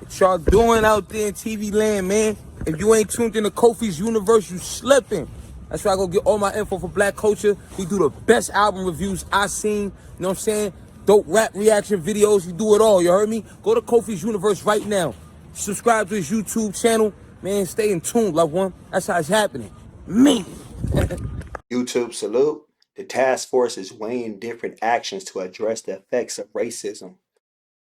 What y'all doing out there in TV land, man? If you ain't tuned into Kofi's universe, you slipping. That's why I go get all my info for black culture. He do the best album reviews I seen. You know what I'm saying? Dope rap reaction videos. He do it all. You heard me? Go to Kofi's universe right now. Subscribe to his YouTube channel. Man, stay in tune, loved one. That's how it's happening. Me. YouTube salute. The task force is weighing different actions to address the effects of racism.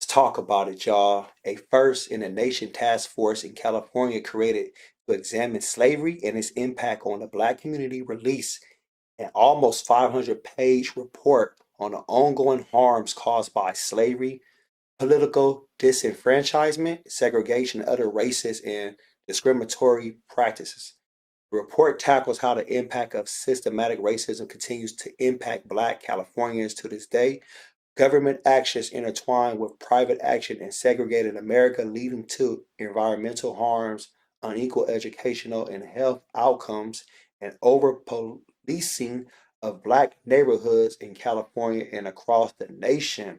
Let's talk about it, y'all. A first in the nation task force in California created to examine slavery and its impact on the black community released an almost 500-page report on the ongoing harms caused by slavery, political disenfranchisement, segregation, and other racist and discriminatory practices. The report tackles how the impact of systematic racism continues to impact Black Californians to this day. Government actions intertwined with private action in segregated America, leading to environmental harms, unequal educational and health outcomes, and over policing of Black neighborhoods in California and across the nation.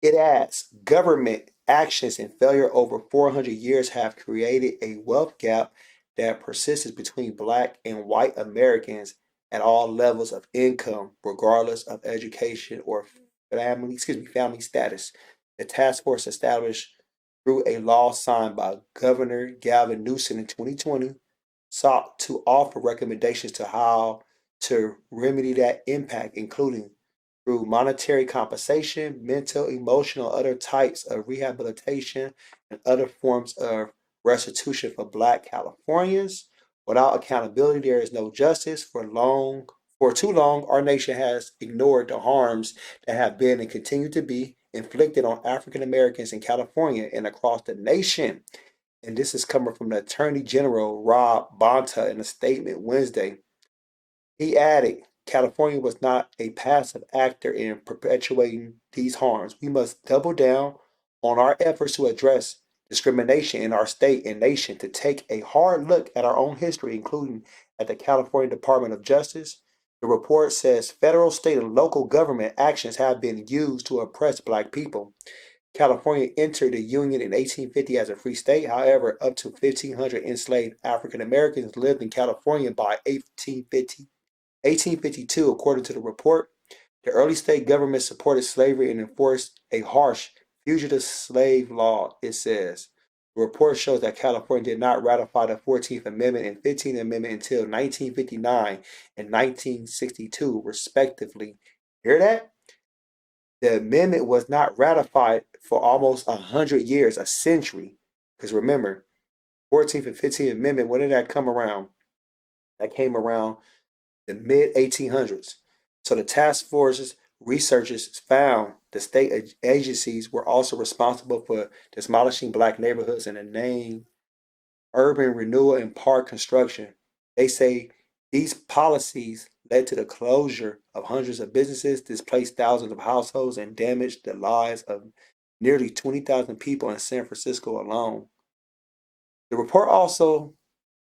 It adds government actions and failure over 400 years have created a wealth gap that persists between Black and white Americans at all levels of income, regardless of education or family status. The task force established through a law signed by Governor Gavin Newsom in 2020 sought to offer recommendations to how to remedy that impact, including through monetary compensation, mental, emotional, other types of rehabilitation, and other forms of restitution for Black Californians. Without accountability, there is no justice. For too long, our nation has ignored the harms that have been and continue to be inflicted on African Americans in California and across the nation. And this is coming from the Attorney General Rob Bonta in a statement Wednesday. He added, California was not a passive actor in perpetuating these harms. We must double down on our efforts to address discrimination in our state and nation, to take a hard look at our own history, including at the California Department of Justice. The report says federal, state, and local government actions have been used to oppress Black people. California entered the Union in 1850 as a free state. However, up to 1,500 enslaved African Americans lived in California by 1852, according to the report. The early state government supported slavery and enforced a harsh fugitive slave law, it says. The report shows that California did not ratify the 14th Amendment and 15th Amendment until 1959 and 1962, respectively. Hear that? The amendment was not ratified for almost 100 years, a century. Because remember, 14th and 15th Amendment, when did that come around? That came around the mid 1800s. So the task force's researchers found the state agencies were also responsible for demolishing Black neighborhoods and the name urban renewal and park construction. They say these policies led to the closure of hundreds of businesses, displaced thousands of households, and damaged the lives of nearly 20,000 people in San Francisco alone. The report also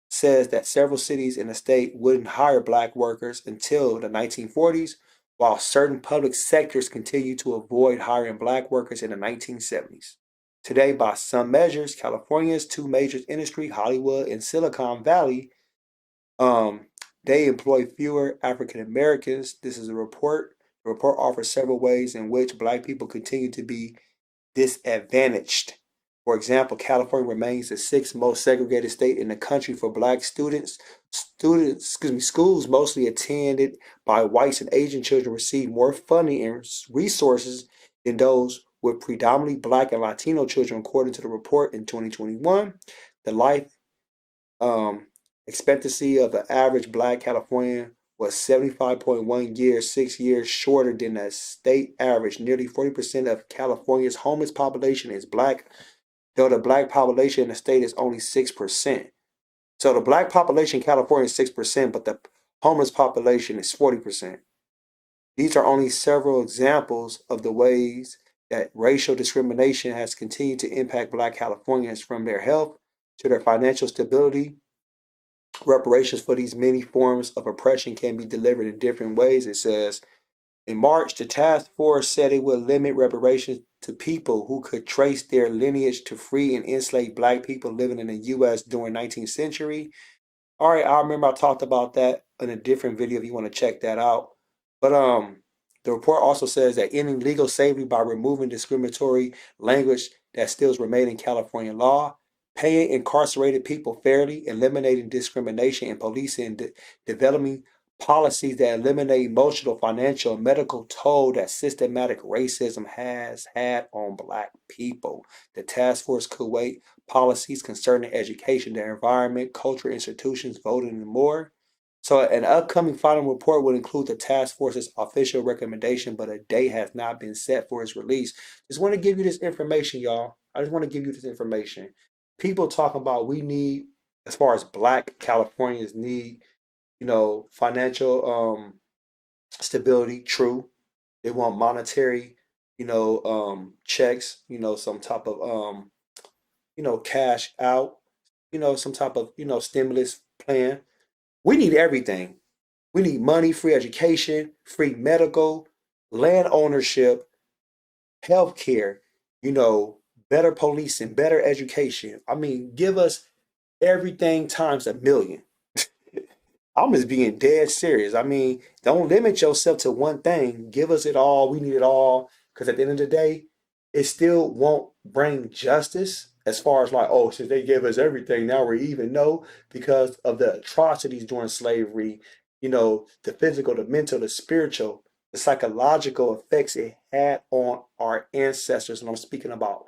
says that several cities in the state wouldn't hire Black workers until the 1940s, while certain public sectors continued to avoid hiring Black workers in the 1970s. Today, by some measures, California's two major industries, Hollywood and Silicon Valley, they employ fewer African Americans. This is a report. The report offers several ways in which Black people continue to be disadvantaged. For example, California remains the sixth most segregated state in the country for Black students. Schools mostly attended by whites and Asian children receive more funding and resources than those with predominantly Black and Latino children, according to the report in 2021. The life expectancy of the average Black Californian was 75.1 years, 6 years shorter than the state average. Nearly 40% of California's homeless population is Black, though the Black population in the state is only 6%. So the Black population in California is 6%, but the homeless population is 40%. These are only several examples of the ways that racial discrimination has continued to impact Black Californians, from their health to their financial stability. Reparations for these many forms of oppression can be delivered in different ways, it says. In March, the task force said it would limit reparations to people who could trace their lineage to free and enslaved black people living in the U.S. during 19th century. All right, I remember I talked about that in a different video if you want to check that out. But the report also says that ending legal slavery by removing discriminatory language that still remain in California law, paying incarcerated people fairly, eliminating discrimination in policing, and developing policies that eliminate emotional, financial, and medical toll that systematic racism has had on black people. The task force could wait policies concerning education, the environment, culture, institutions, voting, and more. So, an upcoming final report will include the task force's official recommendation, but a date has not been set for its release. Just want to give you this information, y'all. I just want to give you this information. People talking about we need, as far as black Californians need, financial stability. True, they want monetary, checks. Some type of cash out, some type of, stimulus plan. We need everything. We need money, free education, free medical, land ownership, healthcare, better policing, better education. I mean, give us everything times a million. I'm just being dead serious. I mean, don't limit yourself to one thing. Give us it all. We need it all. Because at the end of the day, it still won't bring justice as far as like, oh, since they gave us everything, now we're even. No, because of the atrocities during slavery, the physical, the mental, the spiritual, the psychological effects it had on our ancestors. And I'm speaking about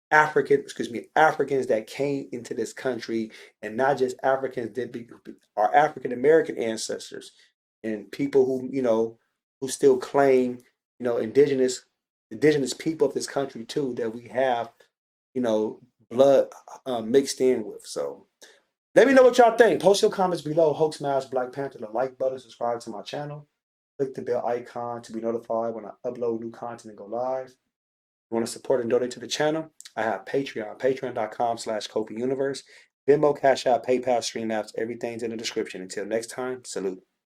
Africans that came into this country, and not just Africans that our African American ancestors and people who who still claim indigenous people of this country too, that we have blood mixed in with. So let me know what y'all think. Post your comments below. Hulk smash Black Panther, the like button, subscribe to my channel, click the bell icon to be notified when I upload new content and go live. If you want to support and donate to the channel, I have Patreon, patreon.com/KofiUniverse, Venmo, Cash App, PayPal, Stream Apps, everything's in the description. Until next time, salute.